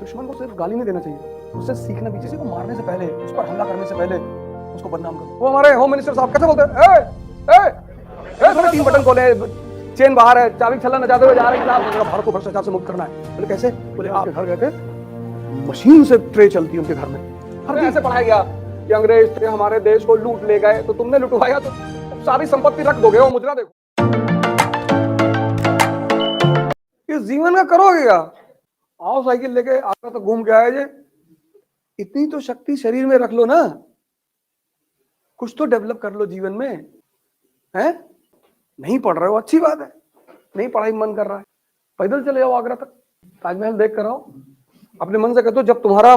दुश्मन को सिर्फ गाली नहीं देना चाहिए, उससे सीखना भी। किसी को मारने से पहले, उस पर हमला करने से पहले उसको बदनाम करो। वो हमारे होम मिनिस्टर साहब कैसे बोलते हैं, ए 3 बटन खोले, चेन बाहर है, चाबी छल्ला नचाते हुए जा रहे हैं, भारत को भ्रष्टाचार से मुक्त करना है। बोले कैसे? बोले आपके घर गए थे, मशीन से ट्रे चलती है उनके घर में। हर ऐसे पढ़ाया गया कि अंग्रेज थे, हमारे देश को लूट ले गए, तो तुमने लुटवाया तो सारी संपत्ति रख दोगे, वो मुजरा देखो। इस जीवन का करोगे क्या? आओ साइकिल लेके आगरा तक घूम के आए जे, इतनी तो शक्ति शरीर में रख लो ना, कुछ तो डेवलप कर लो जीवन में, हैं? नहीं पढ़ रहे हो, अच्छी बात है, नहीं पढ़ाई मन कर रहा है, पैदल चले जाओ आगरा तक, ताजमहल देख कर आओ। अपने मन से कहते हो, जब तुम्हारा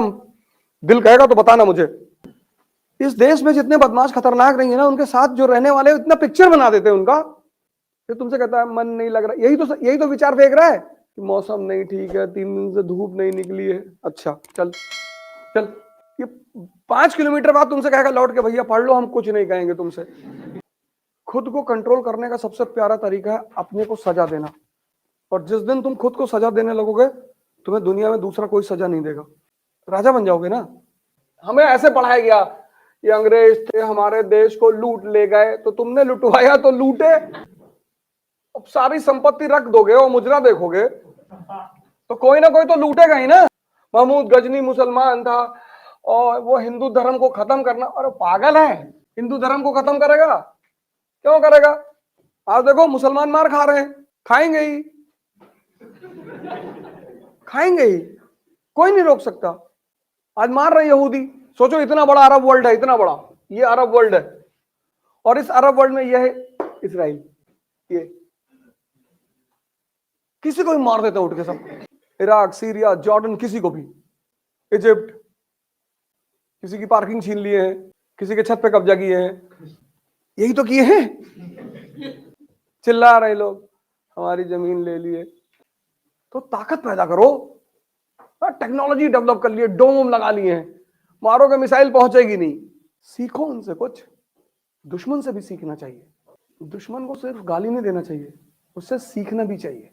दिल कहेगा तो बताना मुझे। इस देश में जितने बदमाश खतरनाक नहीं है ना, उनके साथ जो रहने वाले इतना पिक्चर बना देते हैं उनका, फिर तुमसे कहता है मन नहीं लग रहा। यही तो विचार फेंक रहा है कि मौसम नहीं ठीक है, 3 दिन से धूप नहीं निकली है। अच्छा चल चल, ये 5 किलोमीटर बाद तुमसे कहेगा लौट के, भैया पढ़ लो, हम कुछ नहीं कहेंगे तुमसे। खुद को कंट्रोल करने का सबसे प्यारा तरीका है अपने को सजा देना, और जिस दिन तुम खुद को सजा देने लगोगे, तुम्हें दुनिया में दूसरा कोई सजा नहीं देगा, राजा बन जाओगे ना। हमें ऐसे पढ़ाया गया, ये अंग्रेज थे, हमारे देश को लूट ले गए, तो तुमने लुटवाया तो लूटे, अब सारी संपत्ति रख दोगे, वो मुजरा देखोगे, तो कोई ना कोई तो लूटेगा ही ना। महमूद गजनी मुसलमान था, और वो हिंदू धर्म को खत्म करना, और पागल है, हिंदू धर्म को खत्म करेगा? क्यों करेगा? आज देखो मुसलमान मार खा रहे हैं, खाएंगे ही, खाएंगे ही, कोई नहीं रोक सकता। आज मार रहे यहूदी, सोचो इतना बड़ा अरब वर्ल्ड है, इतना बड़ा ये अरब वर्ल्ड है, और इस अरब वर्ल्ड में यह है इसराइल, ये किसी को भी मार देते हैं उठ के सब, इराक, सीरिया, जॉर्डन, किसी को भी, इजिप्ट, किसी की पार्किंग छीन लिए हैं, किसी के छत पे कब्जा किए हैं, यही तो किए हैं। चिल्ला रहे लोग हमारी जमीन ले लिए, तो ताकत पैदा करो, टेक्नोलॉजी डेवलप कर लिए, डोम लगा लिए हैं, मारोगे मिसाइल पहुंचेगी नहीं। सीखो उनसे कुछ, दुश्मन से भी सीखना चाहिए। दुश्मन को सिर्फ गाली नहीं देना चाहिए, उससे सीखना भी चाहिए।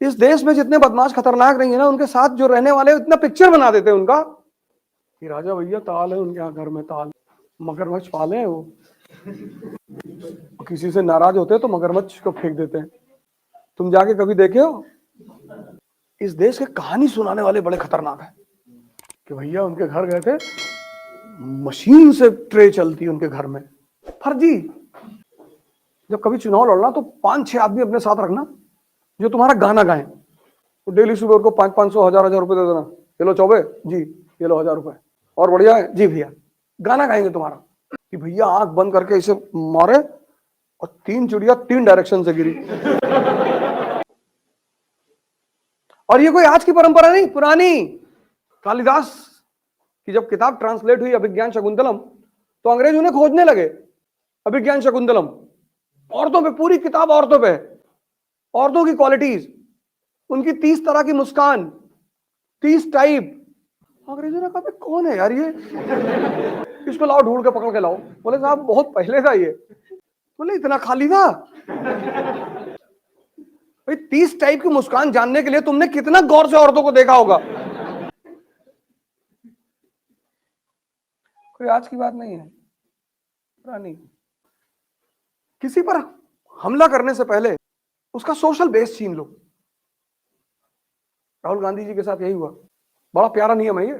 इस देश में जितने बदमाश खतरनाक नहीं है ना, उनके साथ जो रहने वाले इतना पिक्चर बना देते हैं उनका कि राजा भैया ताल है उनके यहाँ घर में, ताल, मगरमच्छ पाले हैं वो, किसी से नाराज होते हैं तो मगरमच्छ को फेंक देते हैं। तुम जाके कभी देखे हो? इस देश के कहानी सुनाने वाले बड़े खतरनाक हैं कि भैया उनके घर गए थे, मशीन से ट्रे चलती है उनके घर में। फर्जी। जब कभी चुनाव लड़ना तो 5-6 आदमी अपने साथ रखना जो तुम्हारा गाना गाएं, तो डेली सुबह उनको 500-500, 1000-1000 रुपए दे देना, ये लो चौबे जी, ये लो 1000 रुपए, और बढ़िया है जी भैया, गाना गाएंगे तुम्हारा कि भैया आंख बंद करके इसे मारे और 3 चिड़िया 3 डायरेक्शन से गिरी। और ये कोई आज की परंपरा नहीं, पुरानी। कालिदास की जब किताब ट्रांसलेट हुई अभिज्ञान शकुंतलम, तो अंग्रेज उन्हें खोजने लगे। अभिज्ञान शकुंतलम, औरतों पे पूरी किताब, औरतों पे, औरतों की क्वालिटीज, उनकी 30 तरह की मुस्कान, 30 टाइप। अंग्रेजों ने कहा कौन है यार ये, इसको लाओ, ढूंढ के पकड़ के लाओ। बोले साहब बहुत पहले था ये। बोले इतना खाली था? भाई 30 टाइप की मुस्कान जानने के लिए तुमने कितना गौर से औरतों को देखा होगा। कोई आज की बात नहीं है, पुरानी। किसी पर हमला करने से पहले उसका सोशल बेस छीन लो। राहुल गांधी जी के साथ यही हुआ, बड़ा प्यारा नियम है ये।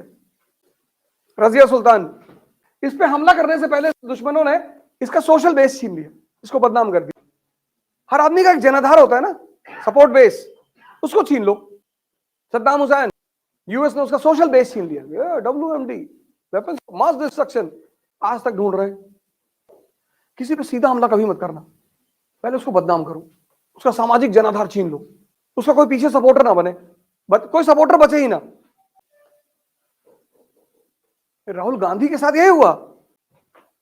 रजिया सुल्तान, इस पे हमला करने से पहले दुश्मनों ने इसका सोशल बेस छीन लिया, इसको बदनाम कर दिया। हर आदमी का एक जनाधार होता है ना, सपोर्ट बेस, उसको छीन लो। सद्दाम हुसैन, यूएस ने उसका सोशल बेस छीन लिया, WMD, वेपन्स मास डिस्ट्रक्शन, आज तक ढूंढ रहे हैं। किसी पे सीधा हमला कभी मत करना, पहले उसको बदनाम करो, उसका सामाजिक जनाधार छीन लो, उसका कोई पीछे सपोर्टर ना बने, कोई सपोर्टर बचे ही ना। राहुल गांधी के साथ यही हुआ,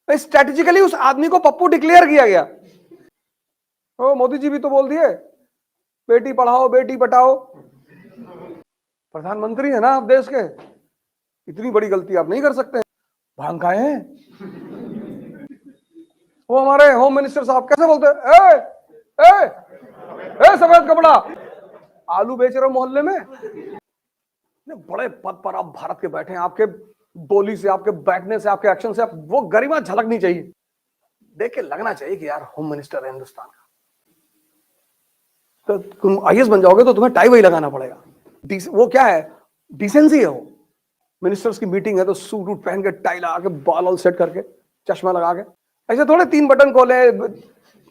स्ट्रेटेजिकली उस आदमी को पप्पू डिक्लेयर किया गया। ओ मोदी जी भी तो बोल दिए बेटी पढ़ाओ बेटी बचाओ, प्रधानमंत्री है ना आप देश के, इतनी बड़ी गलती आप नहीं कर सकते। भांग खाए हैं। वो हमारे होम मिनिस्टर साहब कैसे बोलते हैं, ए सफेद कपड़ा, आलू बेच रहे हो मोहल्ले में, बड़े पद पर आप भारत के बैठे हैं, आपके बोली से, आपके बैठने से, आपके एक्शन से आप वो गरिमा झलकनी चाहिए, देख के लगना चाहिए कि यार होम मिनिस्टर है हिंदुस्तान का। तो तुम आईएएस बन जाओगे तो तुम्हें टाई वाई लगाना पड़ेगा। वो क्या है, डिसेंसी है वो। मिनिस्टर्स की मीटिंग है तो सूट वूट पहन के, टाई लगा के, बाल वाल सेट करके, चश्मा लगा के, ऐसे थोड़े 3 बटन खोले,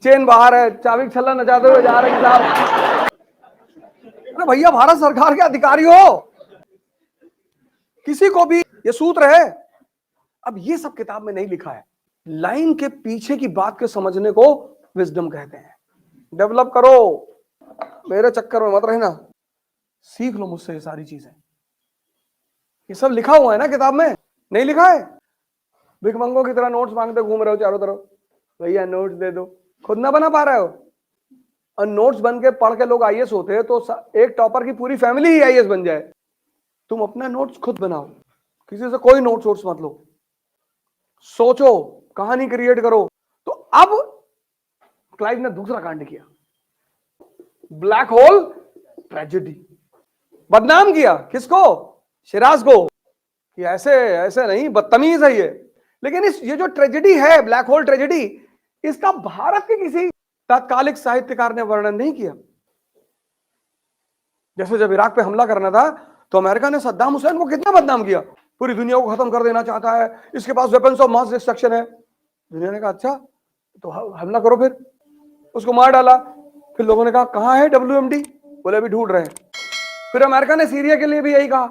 चेन बाहर है, चाबी छल्ला नचाते हुए जा रहे हैं साहब। अरे भैया भारत सरकार के अधिकारी हो, किसी को भी ये सूत्र है। अब ये सब किताब में नहीं लिखा है, लाइन के पीछे की बात के समझने को विजडम कहते हैं। डेवलप करो, मेरे चक्कर में मत रहना, सीख लो मुझसे ये सारी चीजें। ये सब लिखा हुआ है ना किताब में, नहीं लिखा है? भिखमंगों की तरह नोट्स मांगते घूम रहे हो चारों तरफ, भैया नोट्स दे दो, खुद ना बना पा रहे हो। और नोट्स बन के पढ़ के लोग आईएएस होते हैं तो एक टॉपर की पूरी फैमिली ही आईएएस बन जाए। तुम अपना नोट्स खुद बनाओ, किसी से कोई नोट सोर्स मत लो, सोचो, कहानी क्रिएट करो। तो अब क्लाइव ने दूसरा कांड किया, ब्लैक होल ट्रेजेडी। बदनाम किया किसको? शिराज को, कि ऐसे ऐसे नहीं, बदतमीज है ये। लेकिन ये जो ट्रेजेडी है, ब्लैक होल ट्रेजेडी, इसका भारत के किसी तात्कालिक साहित्यकार ने वर्णन नहीं किया। जैसे जब इराक पे हमला करना था तो अमेरिका ने सद्दाम हुसैन को कितना बदनाम किया, पूरी दुनिया को खत्म कर देना चाहता है, इसके पास वेपन्स ऑफ मास डिस्ट्रक्शन है। दुनिया ने कहा अच्छा तो हमला करो, फिर उसको मार डाला। फिर लोगों ने कहा कहां है WMD, बोले अभी ढूंढ रहे हैं। फिर अमेरिका ने सीरिया के लिए भी यही कहा।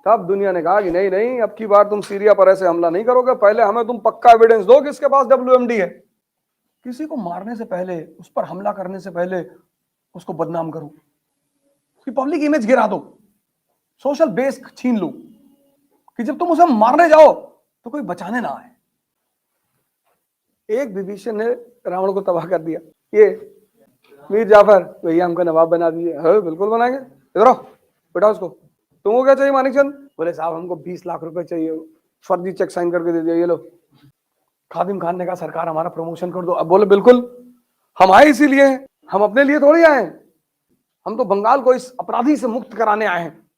तब दुनिया ने कहा कि नहीं नहीं, अब की बार तुम सीरिया पर ऐसे हमला नहीं करोगे, पहले हमें तुम पक्का एविडेंस दो कि इसके पास WMD है। किसी को मारने से पहले, उस पर हमला करने से पहले उसको बदनाम करो, उसकी पब्लिक इमेज गिरा दो, सोशल बेस छीन लो, कि जब तुम उसे मारने जाओ तो कोई बचाने ना आए। एक विभीषण ने रावण को तबाह कर दिया, ये मीर जाफर भैया हमको नवाब बना दिए। हाँ बिल्कुल बनाएंगे, इधर आओ बेटा, उसको तुमको क्या चाहिए मानिक चंद? बोले साहब हमको 20 लाख रुपए चाहिए, फर्जी चेक साइन करके दे दिया, ये लो। खादिम खान ने कहा सरकार हमारा प्रमोशन कर दो। अब बोले बिल्कुल, हम आए इसीलिए, हम अपने लिए थोड़ी आए, हम तो बंगाल को इस अपराधी से मुक्त कराने आए हैं,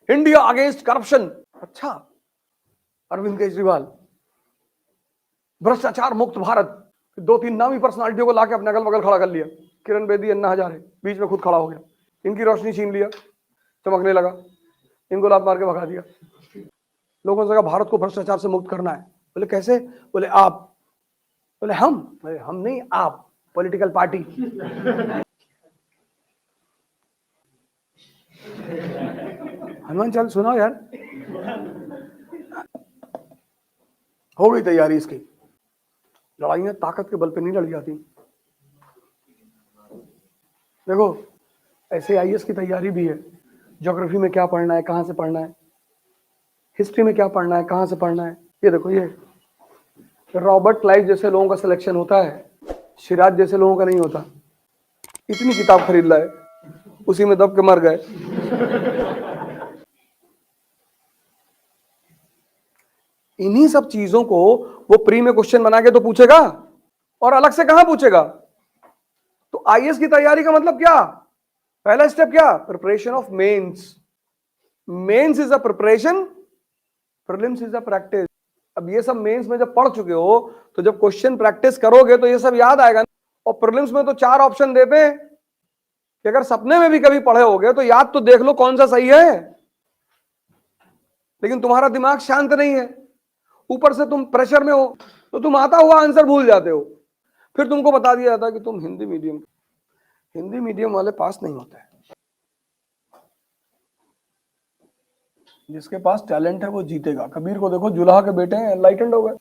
इंडिया अगेंस्ट करप्शन। अच्छा, अरविंद केजरीवाल, भ्रष्टाचार मुक्त भारत, 2-3 नामी पर्सनालिटियों को लाके अपने अगल बगल खड़ा कर लिया, किरण बेदी, अन्ना हजारे, बीच में खुद खड़ा हो गया, इनकी रोशनी छीन लिया, चमकने लगा, इनको लात मार के भगा दिया। लोगों से कहा भारत को भ्रष्टाचार से मुक्त करना है। बोले कैसे? बोले आप। बोले हम? बोले हम नहीं, आप, पॉलिटिकल पार्टी। हनुमान चालीसा सुनाओ यार। हो गई तैयारी इसकी, लड़ाइयां ताकत के बल पे नहीं लड़ी जाती। देखो ऐसे आईएएस की तैयारी भी है, ज्योग्राफी में क्या पढ़ना है, कहां से पढ़ना है, हिस्ट्री में क्या पढ़ना है, कहां से पढ़ना है। ये देखो, ये रॉबर्ट क्लाइव जैसे लोगों का सिलेक्शन होता है, सिराज जैसे लोगों का नहीं होता। इतनी किताब खरीद लाए, उसी में दब के मर गए। इन्हीं सब चीजों को वो प्री में क्वेश्चन बना के तो पूछेगा, और अलग से कहां पूछेगा। तो आईएएस की तैयारी का मतलब क्या? पहला स्टेप क्या? Preparation of mains. Mains is a preparation, prelims is a practice. अब ये सब मेंस में जब पढ़ चुके हो तो जब क्वेश्चन प्रैक्टिस करोगे तो ये सब याद आएगा। और प्रीलिम्स में तो 4 ऑप्शन देते हैं कि अगर सपने में भी कभी पढ़े होगे तो याद तो देख लो कौन सा सही है। लेकिन तुम्हारा दिमाग शांत नहीं है, ऊपर से तुम प्रेशर में हो, तो तुम आता हुआ आंसर भूल जाते हो। फिर तुमको बता दिया जाता है कि तुम हिंदी मीडियम वाले पास नहीं होते हैं। जिसके पास टैलेंट है वो जीतेगा। कबीर को देखो, जुलाहा के बेटे हैं, एनलाइटेंड हो गए।